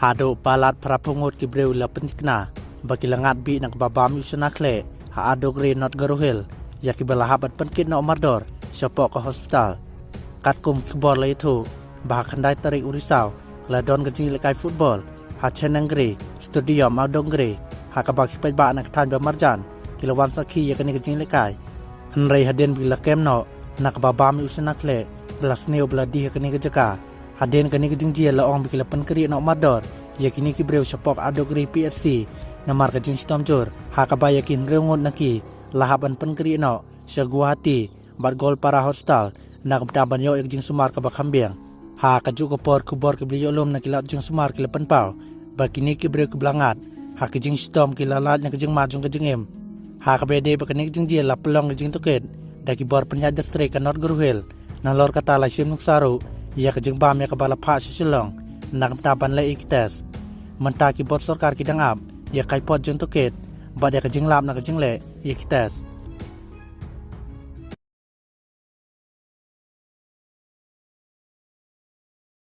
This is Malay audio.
Hado palat para pungut kibreu la pentikna bagi langat bi nak babam usuna kle ha ado gre not garuhil ya kibalahabat penkit no mardor syapok ke hospital katkum kibor la itu bah kandai tarik urisau kladon gajing lekai football ha chenangre stadium audongre ha kabaki pajba nak tan bamarjan kilawan sakhi ya kani gajing lekai henrei haden bila kemno nak babam usuna kle glas neo bladi kani gajaka haden kani gajing jia la ong bikila penkri no mardor ya kini kibreu syapok ado gre PSC namar kajing stomjur ha kabayakin reungut naki lahaban penkri no Guwahati bat gol para hostal nak mtaban yo jing sumar ka bakhambiang ha kaju ko por kubor ke bliyo lom nak kilat jing sumar kila penpau bakini ki bre kublangat ha kijing stom kilalat nak jing majung kajing em ha ka bede bakini jing dia la pelong jing tuket da ki bor penya dastre ka not guruhel na lor kata la sim nuk saru ya kajing bam ya ka bala pha silong nak mtaban la ikitas menta ki bor sarkar ki dangap ya kai pot jing tuket ba da kajing lap nak kajing le ikitas